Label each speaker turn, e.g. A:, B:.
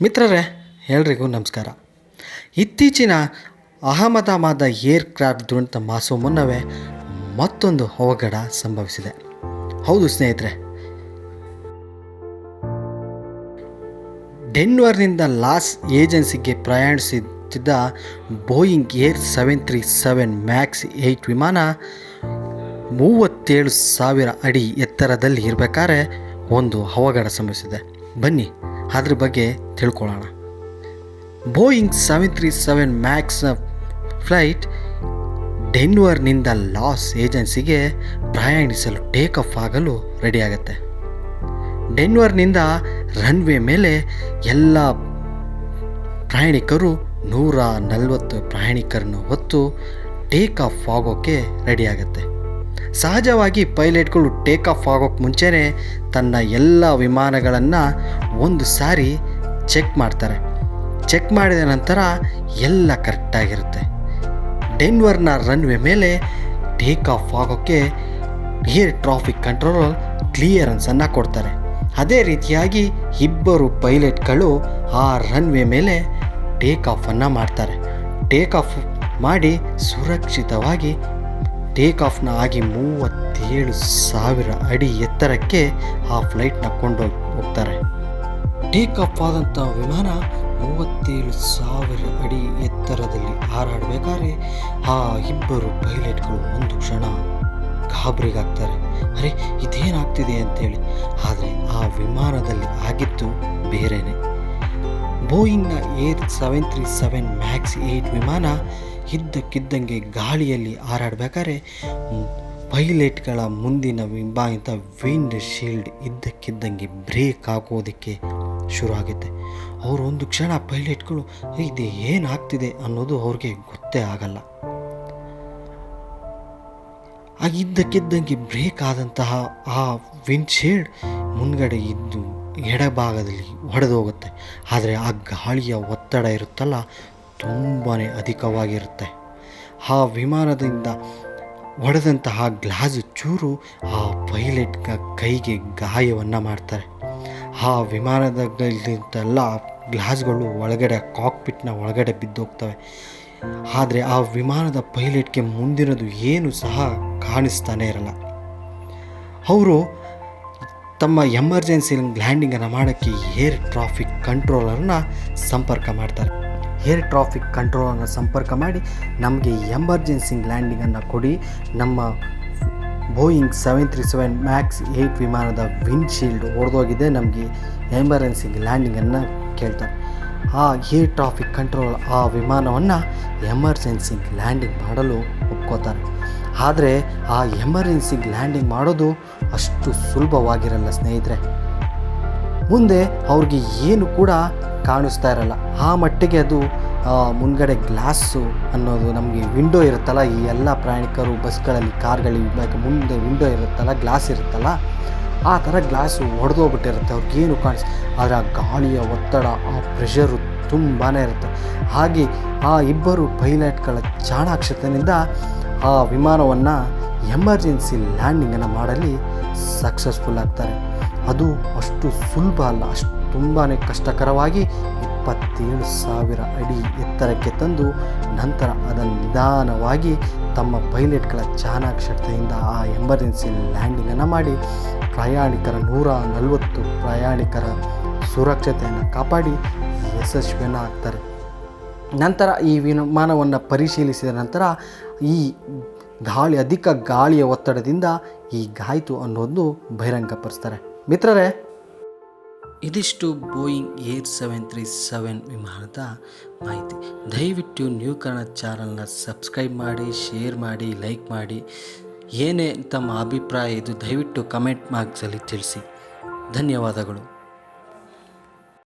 A: ಮಿತ್ರರೇ, ಎಲ್ರಿಗೂ ನಮಸ್ಕಾರ. ಇತ್ತೀಚಿನ ಅಹಮದಾಬಾದ್ ಏರ್ಕ್ರಾಫ್ಟ್ ದುರಂತ ಮಾಸುವ ಮುನ್ನವೇ ಮತ್ತೊಂದು ಅವಘಡ ಸಂಭವಿಸಿದೆ. ಹೌದು ಸ್ನೇಹಿತರೆ, ಡೆನ್ವರ್ನಿಂದ ಲಾಸ್ ಏಂಜಲ್ಸ್ಗೆ ಪ್ರಯಾಣಿಸುತ್ತಿದ್ದ ಬೋಯಿಂಗ್ ಏರ್ 737 ಮ್ಯಾಕ್ಸ್ 8 ವಿಮಾನ 37,000 ಅಡಿ ಎತ್ತರದಲ್ಲಿ ಇರಬೇಕಾದ್ರೆ ಒಂದು ಅವಘಡ ಸಂಭವಿಸಿದೆ. ಬನ್ನಿ ಅದ್ರ ಬಗ್ಗೆ ತಿಳ್ಕೊಳ್ಳೋಣ. ಬೋಯಿಂಗ್ 737 ಮ್ಯಾಕ್ಸ್ ಫ್ಲೈಟ್ ಡೆನ್ವರ್ನಿಂದ ಲಾಸ್ ಏಂಜಲ್ಸ್ಗೆ ಪ್ರಯಾಣಿಸಲು ಟೇಕ್ ಆಫ್ ಆಗಲು ರೆಡಿಯಾಗುತ್ತೆ. ಡೆನ್ವರ್ನಿಂದ ರನ್ವೇ ಮೇಲೆ ಎಲ್ಲ ಪ್ರಯಾಣಿಕರು 140 ಪ್ರಯಾಣಿಕರನ್ನು ಹೊತ್ತು ಟೇಕ್ ಆಫ್ ಆಗೋಕ್ಕೆ ರೆಡಿಯಾಗುತ್ತೆ. ಸಹಜವಾಗಿ ಪೈಲಟ್ಗಳು ಟೇಕ್ ಆಫ್ ಆಗೋಕ್ಕೆ ಮುಂಚೆನೇ ತನ್ನ ಎಲ್ಲ ವಿಮಾನಗಳನ್ನು ಒಂದು ಸಾರಿ ಚೆಕ್ ಮಾಡ್ತಾರೆ. ಚೆಕ್ ಮಾಡಿದ ನಂತರ ಎಲ್ಲ ಕರೆಕ್ಟಾಗಿರುತ್ತೆ. ಡೆನ್ವರ್ನ ರನ್ವೇ ಮೇಲೆ ಟೇಕ್ ಆಫ್ ಆಗೋಕ್ಕೆ ಏರ್ ಟ್ರಾಫಿಕ್ ಕಂಟ್ರೋಲರ್ ಕ್ಲಿಯರೆನ್ಸನ್ನು ಕೊಡ್ತಾರೆ. ಅದೇ ರೀತಿಯಾಗಿ ಇಬ್ಬರು ಪೈಲಟ್ಗಳು ಆ ರನ್ವೇ ಮೇಲೆ ಟೇಕ್ ಆಫನ್ನು ಮಾಡ್ತಾರೆ. ಟೇಕ್ ಆಫ್ ಮಾಡಿ ಸುರಕ್ಷಿತವಾಗಿ ಟೇಕ್ ಆಫ್ನ ಆಗಿ 37,000 ಅಡಿ ಎತ್ತರಕ್ಕೆ ಆ ಫ್ಲೈಟ್ನ ಕೊಂಡು ಹೋಗ್ತಾರೆ. ಟೇಕ್ ಆಫ್ ಆದಂಥ ವಿಮಾನ 37,000 ಅಡಿ ಎತ್ತರದಲ್ಲಿ ಹಾರಾಡಬೇಕಾದ್ರೆ ಆ ಇಬ್ಬರು ಪೈಲಟ್ಗಳು ಒಂದು ಕ್ಷಣ ಗಾಬರಿಗಾಗ್ತಾರೆ. ಅರೆ, ಇದೇನಾಗ್ತಿದೆ ಅಂತೇಳಿ. ಆದರೆ ಆ ವಿಮಾನದಲ್ಲಿ ಆಗಿದ್ದು ಬೇರೆಯೇ. ಬೋಯಿಂಗ್ನ ಏರ್ 737 ಮ್ಯಾಕ್ಸ್ 8 ವಿಮಾನ ಇದ್ದಕ್ಕಿದ್ದಂಗೆ ಗಾಳಿಯಲ್ಲಿ ಹಾರಾಡಬೇಕಾದ್ರೆ ಪೈಲಟ್ಗಳ ಮುಂದಿನ ವಿಮಾನದ ವಿಂಡ್ ಶೀಲ್ಡ್ ಇದ್ದಕ್ಕಿದ್ದಂಗೆ ಬ್ರೇಕ್ ಆಗೋದಕ್ಕೆ ಶುರು ಆಗುತ್ತೆ. ಅವರು ಒಂದು ಕ್ಷಣ ಪೈಲಟ್ಗಳು ಇದು ಏನಾಗ್ತಿದೆ ಅನ್ನೋದು ಅವ್ರಿಗೆ ಗೊತ್ತೇ ಆಗಲ್ಲ. ಇದ್ದಕ್ಕಿದ್ದಂಗೆ ಬ್ರೇಕ್ ಆದಂತಹ ಆ ವಿಂಡ್ ಶೀಲ್ಡ್ ಮುನ್ಗಡೆ ಇದ್ದು ಎಡಭಾಗದಲ್ಲಿ ಹೊಡೆದು ಹೋಗುತ್ತೆ. ಆದರೆ ಆ ಗಾಳಿಯ ಒತ್ತಡ ಇರುತ್ತಲ್ಲ, ತುಂಬಾ ಅಧಿಕವಾಗಿರುತ್ತೆ. ಆ ವಿಮಾನದಿಂದ ಹೊಡೆದಂತಹ ಗ್ಲಾಸ್ ಚೂರು ಆ ಪೈಲಟ್ ಕೈಗೆ ಗಾಯವನ್ನು ಮಾಡ್ತಾರೆ. ಆ ವಿಮಾನದಲ್ಲಿಂತೆಲ್ಲ ಗ್ಲಾಸ್ಗಳು ಒಳಗಡೆ ಕಾಕ್ಪಿಟ್ನ ಒಳಗಡೆ ಬಿದ್ದೋಗ್ತವೆ. ಆದರೆ ಆ ವಿಮಾನದ ಪೈಲಟ್ಗೆ ಮುಂದಿನದು ಏನು ಸಹ ಕಾಣಿಸ್ತಾನೆ ಇರಲ್ಲ. ಅವರು ತಮ್ಮ ಎಮರ್ಜೆನ್ಸಿ ಲ್ಯಾಂಡಿಂಗನ್ನು ಮಾಡೋಕ್ಕೆ ಏರ್ ಟ್ರಾಫಿಕ್ ಕಂಟ್ರೋಲರ್ನ ಸಂಪರ್ಕ ಮಾಡ್ತಾರೆ. ಏರ್ ಟ್ರಾಫಿಕ್ ಕಂಟ್ರೋಲರ್ನ ಸಂಪರ್ಕ ಮಾಡಿ ನಮಗೆ ಎಮರ್ಜೆನ್ಸಿ ಲ್ಯಾಂಡಿಂಗನ್ನು ಕೊಡಿ, ನಮ್ಮ ಬೋಯಿಂಗ್ 737 ಮ್ಯಾಕ್ಸ್ 8 ವಿಮಾನದ ವಿಂಡ್ಶೀಲ್ಡ್ ಒಡೆದೋಗಿದೆ, ನಮಗೆ ಎಮರ್ಜೆನ್ಸಿ ಲ್ಯಾಂಡಿಂಗನ್ನು ಕೇಳ್ತಾರೆ. ಆ ಏರ್ ಟ್ರಾಫಿಕ್ ಕಂಟ್ರೋಲ್ ಆ ವಿಮಾನವನ್ನು ಎಮರ್ಜೆನ್ಸಿ ಲ್ಯಾಂಡಿಂಗ್ ಮಾಡಲು ಒಪ್ಕೋತಾರೆ. ಆದರೆ ಆ ಎಮರ್ಜೆನ್ಸಿ ಲ್ಯಾಂಡಿಂಗ್ ಮಾಡೋದು ಅಷ್ಟು ಸುಲಭವಾಗಿರಲ್ಲ ಸ್ನೇಹಿತರೆ. ಮುಂದೆ ಅವ್ರಿಗೆ ಏನು ಕೂಡ ಕಾಣಿಸ್ತಾ ಇರಲ್ಲ. ಆ ಮಟ್ಟಿಗೆ ಅದು ಮುಂದ್ಗಡೆ ಗ್ಲಾಸು ಅನ್ನೋದು, ನಮಗೆ ವಿಂಡೋ ಇರುತ್ತಲ್ಲ, ಈ ಎಲ್ಲ ಪ್ರಯಾಣಿಕರು ಬಸ್ಗಳಲ್ಲಿ ಕಾರ್ಗಳಿಗೆ ಮುಂದೆ ವಿಂಡೋ ಇರುತ್ತಲ್ಲ, ಗ್ಲಾಸ್ ಇರುತ್ತಲ್ಲ, ಆ ಥರ ಗ್ಲಾಸು ಒಡೆದೋಗ್ಬಿಟ್ಟಿರುತ್ತೆ. ಅವ್ರಿಗೇನು ಆದರೆ ಆ ಗಾಳಿಯ ಒತ್ತಡ, ಆ ಪ್ರೆಷರು ತುಂಬಾ ಇರುತ್ತೆ. ಹಾಗೆ ಆ ಇಬ್ಬರು ಪೈಲಟ್ಗಳ ಚಾಣಾಕ್ಷತೆಯಿಂದ ಆ ವಿಮಾನವನ್ನು ಎಮರ್ಜೆನ್ಸಿ ಲ್ಯಾಂಡಿಂಗನ್ನು ಮಾಡಲಿ ಸಕ್ಸಸ್ಫುಲ್ ಆಗ್ತಾರೆ. ಅದು ಅಷ್ಟು ಸುಲಭ ಅಲ್ಲ, ಅಷ್ಟು ತುಂಬಾ ಕಷ್ಟಕರವಾಗಿ 27,000 ಅಡಿ ಎತ್ತರಕ್ಕೆ ತಂದು ನಂತರ ಅದನ್ನು ನಿಧಾನವಾಗಿ ತಮ್ಮ ಪೈಲಟ್ಗಳ ಚಾಣಾಕ್ಷತೆಯಿಂದ ಆ ಎಮರ್ಜೆನ್ಸಿ ಲ್ಯಾಂಡಿಂಗನ್ನು ಮಾಡಿ ಪ್ರಯಾಣಿಕರ 140 ಪ್ರಯಾಣಿಕರ ಸುರಕ್ಷತೆಯನ್ನು ಕಾಪಾಡಿ ಯಶಸ್ವಿಯನ್ನು ಆಗ್ತಾರೆ. ನಂತರ ಈ ವಿಮಾನವನ್ನು ಪರಿಶೀಲಿಸಿದ ನಂತರ ಈ ಅಧಿಕ ಗಾಳಿಯ ಒತ್ತಡದಿಂದ ಹೀಗಾಯಿತು ಅನ್ನೋದು ಬಹಿರಂಗಪಡಿಸ್ತಾರೆ. ಮಿತ್ರರೇ, ಇದಿಷ್ಟು ಬೋಯಿಂಗ್ ಏರ್ 737 ವಿಮಾನದ ಮಾಹಿತಿ. ದಯವಿಟ್ಟು ನ್ಯೂ ಕನ್ನಡ ಚಾನಲ್ನ ಸಬ್ಸ್ಕ್ರೈಬ್ ಮಾಡಿ, ಶೇರ್ ಮಾಡಿ, ಲೈಕ್ ಮಾಡಿ. ಏನೇ ತಮ್ಮ ಅಭಿಪ್ರಾಯ ಇದು ದಯವಿಟ್ಟು ಕಮೆಂಟ್ ಬಾಕ್ಸಲ್ಲಿ ತಿಳಿಸಿ. ಧನ್ಯವಾದಗಳು.